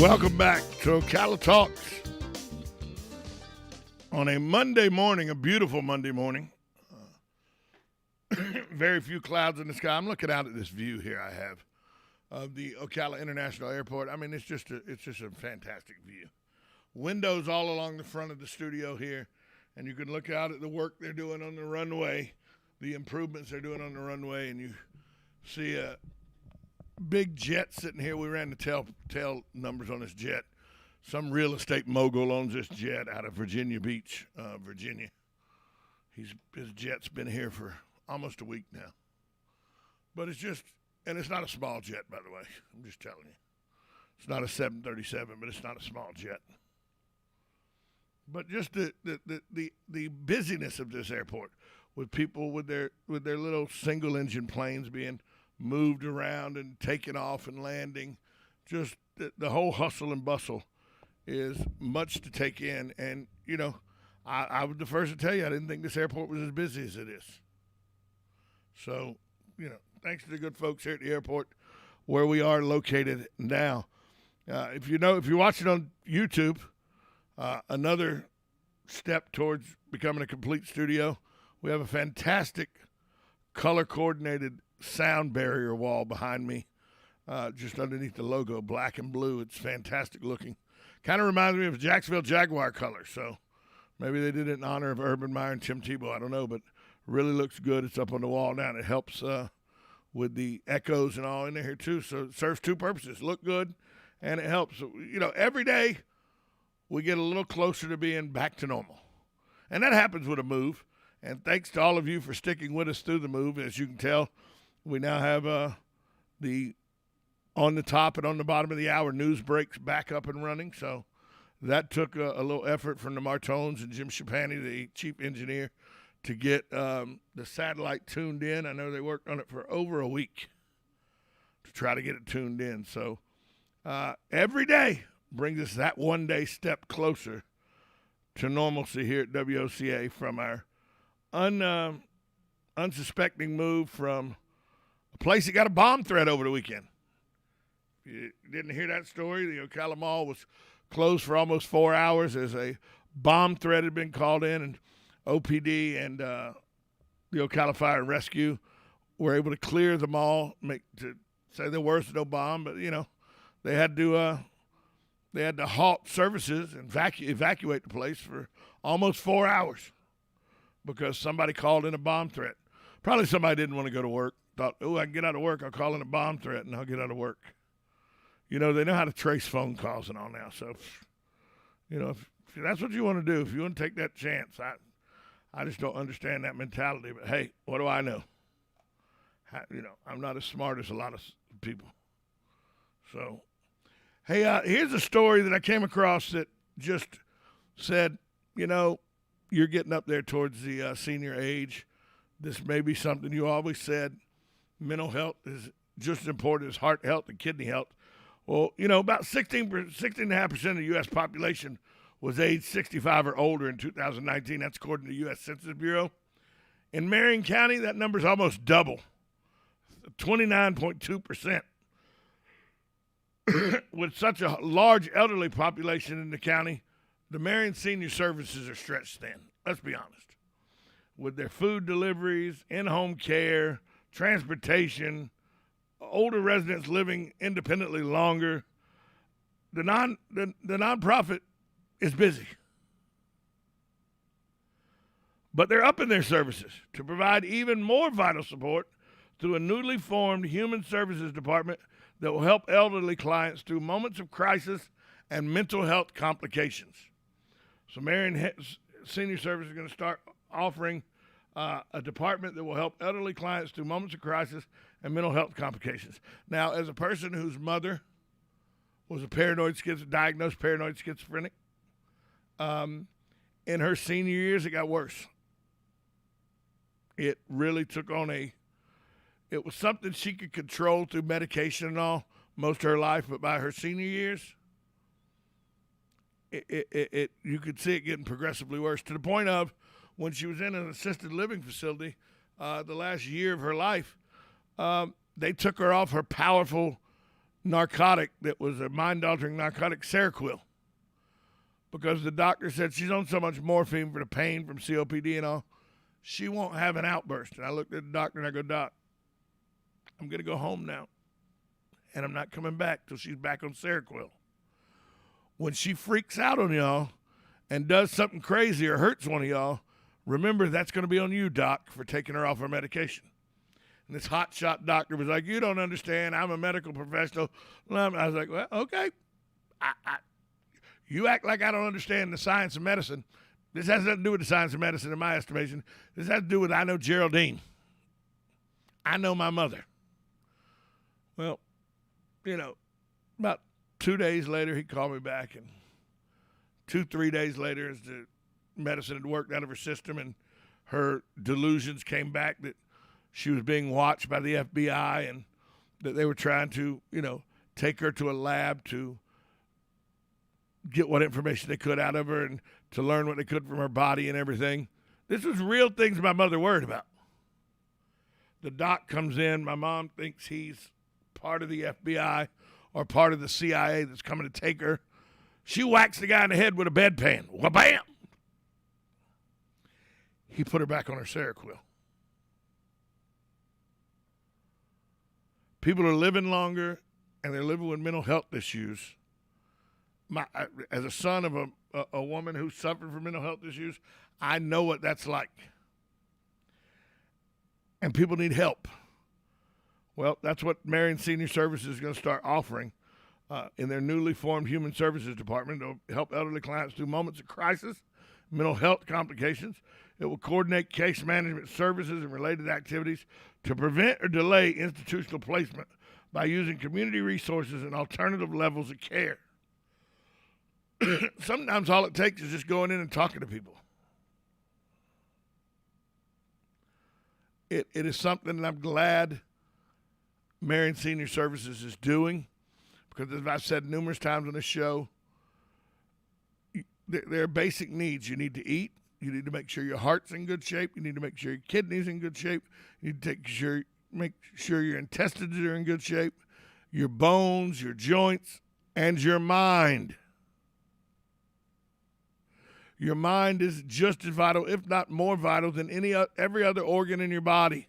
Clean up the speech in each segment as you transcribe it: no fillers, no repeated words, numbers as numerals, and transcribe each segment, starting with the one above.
Welcome back to Ocala Talks on a Monday morning, a beautiful Monday morning. Very few clouds in the sky. I'm looking out at this view here I have of the Ocala International Airport. I mean, it's just a fantastic view. Windows all along the front of the studio here, and you can look out at the work they're doing on the runway, the improvements they're doing on the runway, and you see a big jet sitting here. We ran the tail numbers on this jet. Some real estate mogul owns this jet out of Virginia Beach, Virginia. His jet's been here for almost a week now. But it's just, and it's not a small jet, by the way. I'm just telling you. It's not a 737, but it's not a small jet. But just the busyness of this airport with people with their little single engine planes being moved around and taking off and landing. Just the whole hustle and bustle is much to take in. And, you know, I was the first to tell you I didn't think this airport was as busy as it is. So, you know, thanks to the good folks here at the airport where we are located now. If you're watching on YouTube, another step towards becoming a complete studio, we have a fantastic color-coordinated sound barrier wall behind me, just underneath the logo, black and blue. It's fantastic looking. Kind of reminds me of Jacksonville Jaguar color, so maybe they did it in honor of Urban Meyer and Tim Tebow. I don't know, but really looks good. It's up on the wall now, and it helps with the echoes and all in there too, so it serves two purposes. Look good, and it helps. So, you know, every day we get a little closer to being back to normal, and that happens with a move, and thanks to all of you for sticking with us through the move. As you can tell, we now have the on the top and on the bottom of the hour news breaks back up and running. So that took a little effort from the Martones and Jim Schapani, the chief engineer, to get the satellite tuned in. I know they worked on it for over a week to try to get it tuned in. So every day brings us that one day step closer to normalcy here at WOCA from our unsuspecting move from a place that got a bomb threat over the weekend. If you didn't hear that story, the Ocala Mall was closed for almost 4 hours as a bomb threat had been called in, and OPD and the Ocala Fire and Rescue were able to clear the mall, to say there was no bomb, but, you know, they had to halt services and evacuate the place for almost 4 hours because somebody called in a bomb threat. Probably somebody didn't want to go to work. Thought, I can get out of work. I'll call in a bomb threat, and I'll get out of work. You know, they know how to trace phone calls and all now. So, you know, if that's what you want to do, if you want to take that chance, I just don't understand that mentality. But, hey, what do I know? You know, I'm not as smart as a lot of people. So, hey, here's a story that I came across that just said, you know, you're getting up there towards the senior age. This may be something you always said. Mental health is just as important as heart health and kidney health. Well, you know, about 16.5% of the U.S. population was age 65 or older in 2019. That's according to the U.S. Census Bureau. In Marion County, that number is almost double, 29.2%. With such a large elderly population in the county, the Marion Senior Services are stretched thin. Let's be honest. With their food deliveries, in-home care, transportation, older residents living independently longer, the nonprofit is busy. But they're upping their services to provide even more vital support through a newly formed human services department that will help elderly clients through moments of crisis and mental health complications. So Marion Senior Services is going to start offering a department that will help elderly clients through moments of crisis and mental health complications. Now, as a person whose mother was diagnosed paranoid schizophrenic, in her senior years, it got worse. It really took on it was something she could control through medication and all most of her life, but by her senior years, you could see it getting progressively worse to the point of when she was in an assisted living facility the last year of her life, they took her off her powerful narcotic that was a mind-altering narcotic, Seroquel, because the doctor said she's on so much morphine for the pain from COPD and all, she won't have an outburst. And I looked at the doctor and I go, Doc, I'm going to go home now, and I'm not coming back till she's back on Seroquel. When she freaks out on y'all and does something crazy or hurts one of y'all, remember that's going to be on you, Doc, for taking her off her medication. And this hotshot doctor was like, you don't understand. I'm a medical professional. I was like, well, okay. You act like I don't understand the science of medicine. This has nothing to do with the science of medicine in my estimation. This has to do with I know Geraldine. I know my mother. Well, about 2 days later, he called me back. And 2-3 days later, as the medicine had worked out of her system and her delusions came back that she was being watched by the FBI and that they were trying to, take her to a lab to get what information they could out of her and to learn what they could from her body and everything. This was real things my mother worried about. The doc comes in. My mom thinks he's part of the FBI or part of the CIA that's coming to take her. She whacks the guy in the head with a bedpan. Wha-bam! He put her back on her Seroquel. People are living longer, and they're living with mental health issues. As a son of a woman who suffered from mental health issues, I know what that's like. And people need help. Well, that's what Marion Senior Services is going to start offering in their newly formed Human Services Department to help elderly clients through moments of crisis, mental health complications. It will coordinate case management services and related activities to prevent or delay institutional placement by using community resources and alternative levels of care. Sometimes all it takes is just going in and talking to people. It is something that I'm glad Marion Senior Services is doing, because as I've said numerous times on this show, there are basic needs. You need to eat. You need to make sure your heart's in good shape. You need to make sure your kidneys in good shape. You need to make sure your intestines are in good shape, your bones, your joints, and your mind. Your mind is just as vital, if not more vital, than every other organ in your body.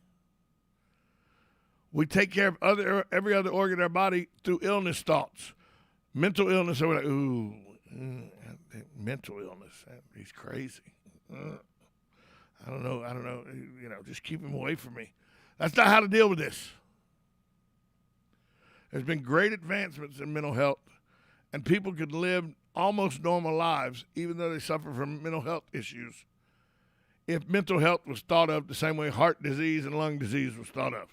We take care of every other organ in our body through illness thoughts. Mental illness, we're like, mental illness. He's crazy. I don't know. Just keep him away from me. That's not how to deal with this. There's been great advancements in mental health, and people could live almost normal lives, even though they suffer from mental health issues, if mental health was thought of the same way heart disease and lung disease was thought of.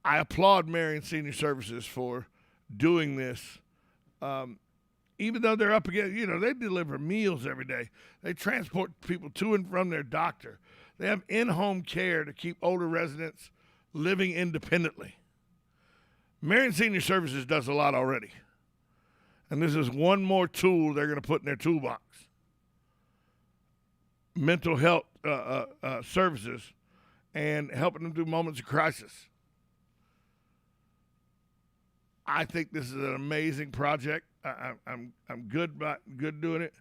I applaud Marion Senior Services for doing this. Even though they're up against, they deliver meals every day. They transport people to and from their doctor. They have in-home care to keep older residents living independently. Marion Senior Services does a lot already. And this is one more tool they're going to put in their toolbox. Mental health services and helping them through moments of crisis. I think this is an amazing project. I'm good doing it.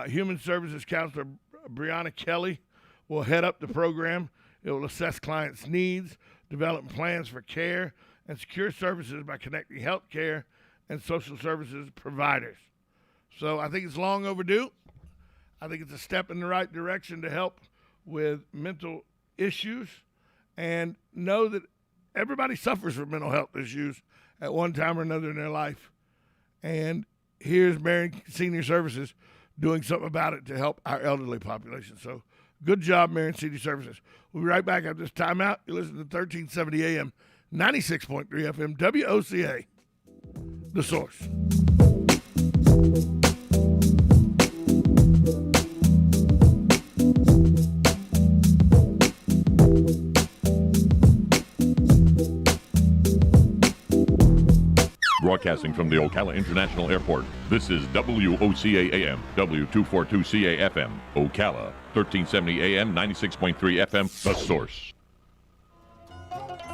Human Services Counselor Brianna Kelly will head up the program. It will assess clients' needs, develop plans for care, and secure services by connecting health care and social services providers. So I think it's long overdue. I think it's a step in the right direction to help with mental issues, and know that everybody suffers from mental health issues at one time or another in their life. And here's Marion Senior Services doing something about it to help our elderly population. So good job, Marion Senior Services. We'll be right back after this timeout. You listen to 1370 AM, 96.3 FM, WOCA, The Source. Broadcasting from the Ocala International Airport, this is WOCA AM, W242CA FM, Ocala, 1370 AM, 96.3 FM, The Source.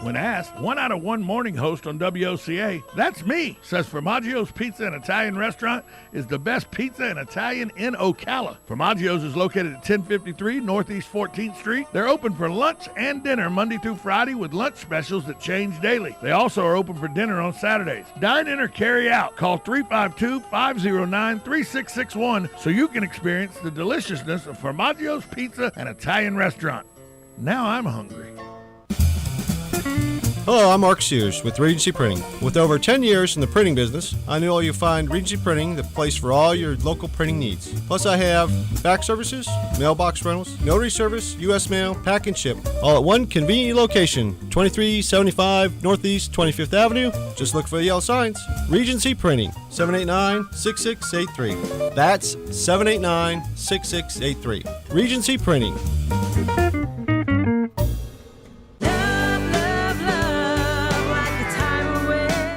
When asked, 1 out of 1 morning host on WOCA, that's me, says Formaggio's Pizza and Italian Restaurant is the best pizza and Italian in Ocala. Formaggio's is located at 1053 Northeast 14th Street. They're open for lunch and dinner Monday through Friday with lunch specials that change daily. They also are open for dinner on Saturdays. Dine in or carry out. Call 352-509-3661 so you can experience the deliciousness of Formaggio's Pizza and Italian Restaurant. Now I'm hungry. Hello, I'm Mark Sears with Regency Printing. With over 10 years in the printing business, I know you'll find Regency Printing the place for all your local printing needs. Plus, I have fax services, mailbox rentals, notary service, U.S. mail, pack and ship, all at one convenient location, 2375 Northeast 25th Avenue. Just look for the yellow signs. Regency Printing, 789-6683. That's 789-6683. Regency Printing.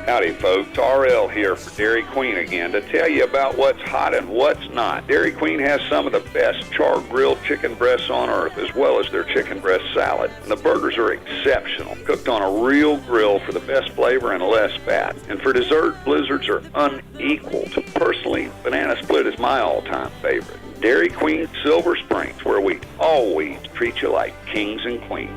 Howdy folks, RL here for Dairy Queen again to tell you about what's hot and what's not. Dairy Queen has some of the best char-grilled chicken breasts on earth, as well as their chicken breast salad. And the burgers are exceptional, cooked on a real grill for the best flavor and less fat. And for dessert, blizzards are unequaled. Personally, banana split is my all-time favorite. Dairy Queen Silver Springs, where we always treat you like kings and queens.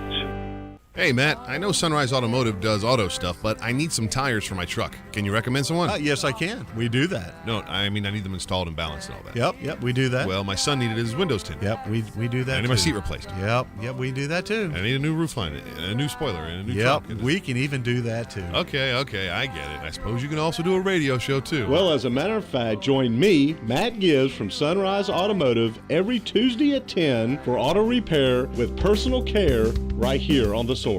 Hey, Matt, I know Sunrise Automotive does auto stuff, but I need some tires for my truck. Can you recommend someone? Yes, I can. We do that. No, I mean I need them installed and balanced and all that. Yep, we do that. Well, my son needed his windows tinted. Yep, we do that. I need my seat replaced. Yep, we do that too. I need a new roof line, and a new spoiler, and a new trunk. Yep, we can even do that too. Okay, I get it. I suppose you can also do a radio show too. Well, as a matter of fact, join me, Matt Gibbs from Sunrise Automotive, every Tuesday at 10 for auto repair with personal care right here on The Source.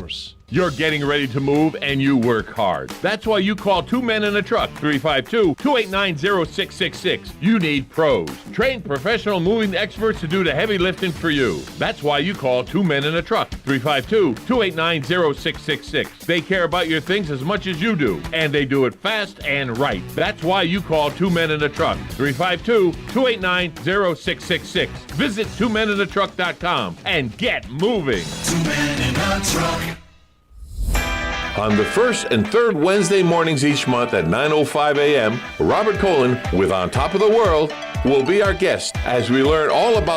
You're getting ready to move and you work hard. That's why you call Two Men in a Truck, 352-289-0666. You need pros. Trained professional moving experts to do the heavy lifting for you. That's why you call Two Men in a Truck, 352-289-0666. They care about your things as much as you do, and they do it fast and right. That's why you call Two Men in a Truck, 352-289-0666. Visit twomeninatruck.com and get moving. Two Men in a Truck. On the first and third Wednesday mornings each month at 9:05 a.m., Robert Colin with On Top of the World will be our guest as we learn all about the